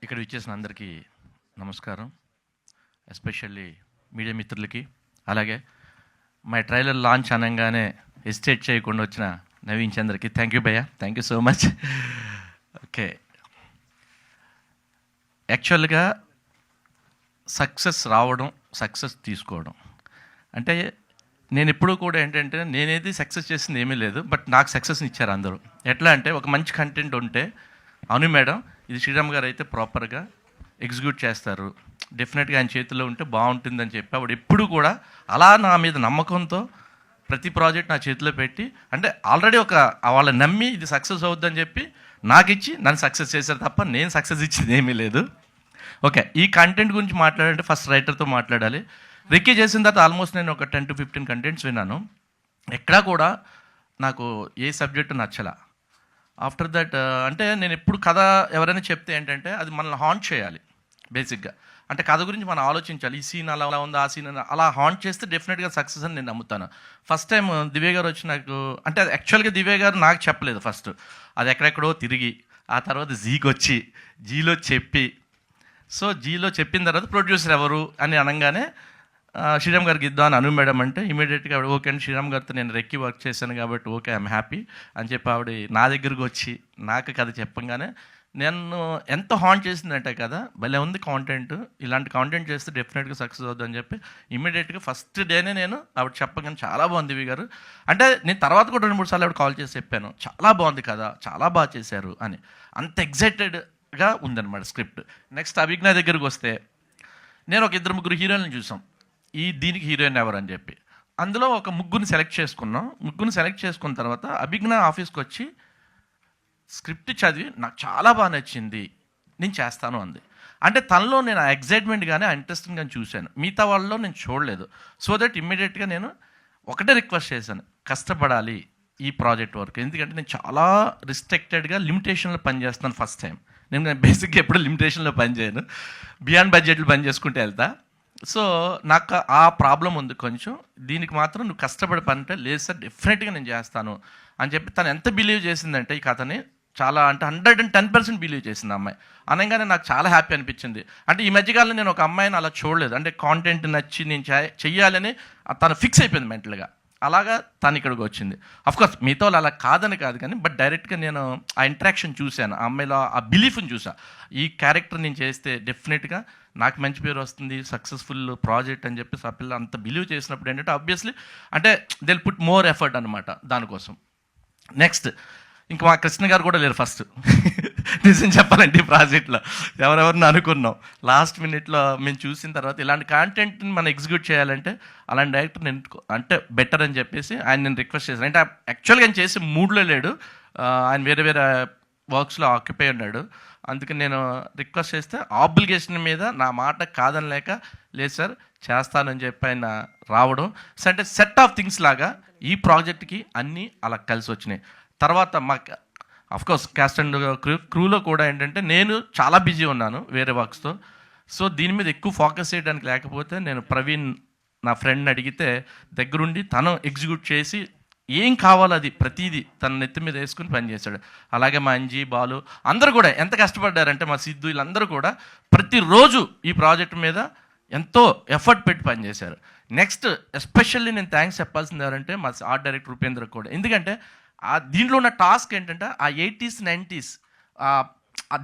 ఇక్కడ విచ్చేసిన అందరికీ నమస్కారం. ఎస్పెషల్లీ మీడియా మిత్రులకి, అలాగే మై ట్రైలర్ లాంచ్ అనగానే హెసిటేట్ చేయకుండా వచ్చిన నవీన్ చంద్రకి థ్యాంక్ యూ భయ్యా, thank you so much. Okay, యాక్చువల్గా సక్సెస్ రావడం, సక్సెస్ తీసుకోవడం అంటే నేను ఎప్పుడూ కూడా ఏంటంటే నేనేది సక్సెస్ చేసింది ఏమీ లేదు, బట్ నాకు సక్సెస్ని ఇచ్చారు అందరూ. ఎట్లా అంటే ఒక మంచి కంటెంట్ ఉంటే అవును మేడం ఇది శ్రీరామ్ గారు అయితే ప్రాపర్గా ఎగ్జిక్యూట్ చేస్తారు, డెఫినెట్గా ఆయన చేతిలో ఉంటే బాగుంటుందని చెప్పి ఆవిడ ఎప్పుడు కూడా అలా నా మీద నమ్మకంతో ప్రతి ప్రాజెక్ట్ నా చేతిలో పెట్టి, అంటే ఆల్రెడీ ఒక వాళ్ళ నమ్మి ఇది సక్సెస్ అవుద్దని చెప్పి నాకు ఇచ్చి నన్ను సక్సెస్ చేశారు తప్ప నేను సక్సెస్ ఇచ్చింది ఏమీ లేదు. ఓకే, ఈ కంటెంట్ గురించి మాట్లాడాలంటే ఫస్ట్ రైటర్తో మాట్లాడాలి. రిక్కీ చేసిన తర్వాత ఆల్మోస్ట్ నేను ఒక 10 to 15 కంటెంట్స్ విన్నాను. ఎక్కడా కూడా నాకు ఏ సబ్జెక్టు నచ్చలా. ఆఫ్టర్ దట్ అంటే నేను ఎప్పుడు కథ ఎవరైనా చెప్తే ఏంటంటే అది మనల్ని హాంట్ చేయాలి బేసిక్గా. అంటే కథ గురించి మనం ఆలోచించాలి, ఈ సీన్ అలా ఉంది, ఆ సీన్ అలా హాంట్ చేస్తే డెఫినెట్గా సక్సెస్ అని నేను నమ్ముతాను. ఫస్ట్ టైం దివ్య గారు వచ్చి నాకు, అంటే యాక్చువల్గా దివ్య గారు నాకు చెప్పలేదు ఫస్ట్, అది ఎక్కడెక్కడో తిరిగి ఆ తర్వాత జీకి వచ్చి జీలో చెప్పి, సో జీలో చెప్పిన తర్వాత ప్రొడ్యూసర్ ఎవరు అని అనగానే శ్రీరామ్ గారికి ఇద్దాం అని అను మేడం అంటే ఇమీడియట్గా ఆవిడ ఓకే అండి, శ్రీరామ్ గారితో నేను రెక్కి వర్క్ చేశాను కాబట్టి ఓకే ఐఎమ్ హ్యాపీ అని చెప్పి ఆవిడ నా దగ్గరకు వచ్చి నాకు కథ చెప్పంగానే నేను ఎంత హాంట్ చేసిందంటే కదా భలే ఉంది కాంటెంట్, ఇలాంటి కాంటెంట్ చేస్తే డెఫినెట్గా సక్సెస్ అవుతుందని చెప్పి ఇమీడియట్గా ఫస్ట్ డేనే నేను ఆవిడ చెప్పగానే చాలా బాగుంది దివి గారు అంటే, నేను తర్వాత కూడా 2-3 సార్లు ఆవిడ కాల్ చేసి చెప్పాను చాలా బాగుంది కదా, చాలా బాగా చేశారు అని. అంత ఎగ్జైటెడ్గా ఉందన్నమాట స్క్రిప్ట్. నెక్స్ట్ అభిజ్ఞ దగ్గరకు వస్తే నేను ఒక 2-3 హీరోయిన్లు చూసాం, దీనికి హీరోయిన్ ఎవరు అని చెప్పి. అందులో ఒక ముగ్గురిని సెలెక్ట్ చేసుకున్నాం. ముగ్గురిని సెలెక్ట్ చేసుకున్న తర్వాత అభిజ్ఞ ఆఫీస్కి వచ్చి స్క్రిప్ట్ చదివి నాకు చాలా బాగా నచ్చింది, నేను చేస్తాను అంది. అంటే తనలో నేను ఆ ఎగ్జైట్మెంట్ కానీ ఆ ఇంట్రెస్టింగ్ కానీ చూశాను, మిగతా వాళ్ళలో నేను చూడలేదు. సో దట్ ఇమ్మీడియట్గా నేను ఒకటే రిక్వెస్ట్ చేశాను, కష్టపడాలి ఈ ప్రాజెక్ట్ వర్క్, ఎందుకంటే నేను చాలా రిస్ట్రిక్టెడ్గా లిమిటేషన్లో పనిచేస్తున్నాను ఫస్ట్ టైం. నేను బేసిక్గా ఎప్పుడు లిమిటేషన్లో పనిచేయను, బియాండ్ బడ్జెట్లో పని చేసుకుంటే వెళ్తా. సో నాకు ఆ ప్రాబ్లం ఉంది కొంచెం, దీనికి మాత్రం నువ్వు కష్టపడి పని అంటే లేదు సార్ డెఫినెట్గా నేను చేస్తాను అని చెప్పి తను ఎంత బిలీవ్ చేసిందంటే ఈ కథని చాలా, అంటే 110% బిలీవ్ చేసింది అమ్మాయి. అనగానే నాకు చాలా హ్యాపీ అనిపించింది. అంటే ఈ మధ్యకాలంలో నేను ఒక అమ్మాయిని అలా చూడలేదు, అంటే కాంటెంట్ నచ్చి నేను చెయ్యాలని తను ఫిక్స్ అయిపోయింది మెంటల్గా, అలాగా తను ఇక్కడికి వచ్చింది. అఫ్కోర్స్ మిగతా వాళ్ళు అలా కాదని కాదు కానీ, బట్ డైరెక్ట్గా నేను ఆ ఇంట్రాక్షన్ చూశాను, ఆ అమ్మాయిలో ఆ బిలీఫ్ని చూసా, ఈ క్యారెక్టర్ నేను చేస్తే డెఫినెట్గా నాకు మంచి పేరు వస్తుంది, సక్సెస్ఫుల్ ప్రాజెక్ట్ అని చెప్పి ఆ పిల్ల అంత బిలీవ్ చేసినప్పుడు ఏంటంటే ఆబ్వియస్లీ అంటే దిల్ పుట్ మోర్ ఎఫర్ట్ అనమాట దానికోసం. నెక్స్ట్ ఇంకా మా కృష్ణ గారు కూడా లేరు ఫస్ట్ నిజం చెప్పాలంటే ఈ ప్రాజెక్ట్లో ఎవరెవరిని అనుకున్నాం, లాస్ట్ మినిట్లో మేము చూసిన తర్వాత ఇలాంటి కాంటెంట్ని మనం ఎగ్జిక్యూట్ చేయాలంటే అలాంటి డైరెక్టర్ నేను అంటే బెటర్ అని చెప్పేసి ఆయన నేను రిక్వెస్ట్ చేశాను. అంటే యాక్చువల్గా ఆయన చేసే మూడ్లో లేడు, ఆయన వేరే వేరే వర్క్స్లో ఆక్యుపై ఉన్నాడు. అందుకని నేను రిక్వెస్ట్ చేస్తే ఆబ్లిగేషన్ మీద నా మాట కాదని లేక లేదు సార్ చేస్తానని చెప్పి ఆయన రావడం, అంటే సెట్ ఆఫ్ థింగ్స్ లాగా ఈ ప్రాజెక్ట్కి అన్నీ అలా కలిసి వచ్చినాయి. తర్వాత మాకు అఫ్కోర్స్ క్యాస్ట్ అండ్ క్రూలో కూడా ఏంటంటే నేను చాలా బిజీ ఉన్నాను వేరే వర్క్స్తో, సో దీని మీద ఎక్కువ ఫోకస్ చేయడానికి లేకపోతే నేను ప్రవీణ్ నా ఫ్రెండ్ని అడిగితే దగ్గరుండి తను ఎగ్జిక్యూట్ చేసి ఏం కావాలో అది ప్రతిదీ తన నెత్తి మీద వేసుకుని పనిచేశాడు. అలాగే మా అంజీ, బాలు అందరూ కూడా ఎంత కష్టపడ్డారంటే, మా సిద్ధు వీళ్ళందరూ కూడా ప్రతిరోజు ఈ ప్రాజెక్ట్ మీద ఎంతో ఎఫర్ట్ పెట్టి పనిచేశారు. నెక్స్ట్ ఎస్పెషల్లీ నేను థ్యాంక్స్ చెప్పాల్సింది ఎవరంటే మా ఆర్ట్ డైరెక్టర్ ఉపేంద్ర కూడా, ఎందుకంటే దీంట్లో ఉన్న టాస్క్ ఏంటంటే ఆ 80s 90s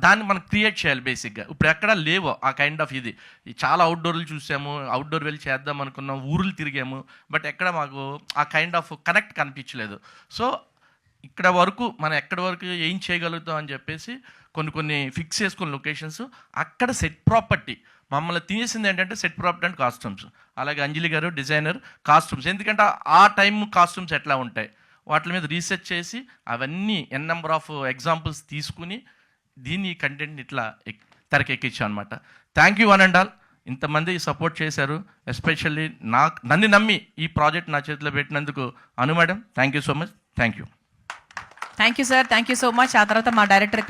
దాన్ని మనం క్రియేట్ చేయాలి బేసిక్గా. ఇప్పుడు ఎక్కడా లేవు ఆ కైండ్ ఆఫ్ ఇది చాలా అవుట్డోర్లు చూసాము, అవుట్డోర్ వెళ్ళి చేద్దాం అనుకున్నాం, ఊర్లు తిరిగాము, బట్ ఎక్కడ మాకు ఆ కైండ్ ఆఫ్ కనెక్ట్ కనిపించలేదు. సో ఇక్కడ వరకు మనం ఎక్కడి వరకు ఏం చేయగలుగుతాం అని చెప్పేసి కొన్ని ఫిక్స్ చేసుకున్న లొకేషన్స్, అక్కడ సెట్ ప్రాపర్టీ మమ్మల్ని తీసింది ఏంటంటే సెట్ ప్రాపర్టీ అండ్ కాస్ట్యూమ్స్. అలాగే అంజలి గారు డిజైనర్ కాస్ట్యూమ్స్, ఎందుకంటే ఆ టైం కాస్ట్యూమ్స్ ఎట్లా ఉంటాయి వాటి మీద రీసెర్చ్ చేసి అవన్నీ నెంబర్ ఆఫ్ ఎగ్జాంపుల్స్ తీసుకుని దీన్ని కంటెంట్ని ఇట్లా తెరకెక్కించాం అనమాట. Thank you one and all, ఇంతమంది సపోర్ట్ చేశారు. ఎస్పెషల్లీ నన్ను నమ్మి ఈ ప్రాజెక్ట్ నా చేతిలో పెట్టినందుకు Anu madam thank you so much. Thank you sir, thank you so much. ఆ తర్వాత మా డైరెక్టర్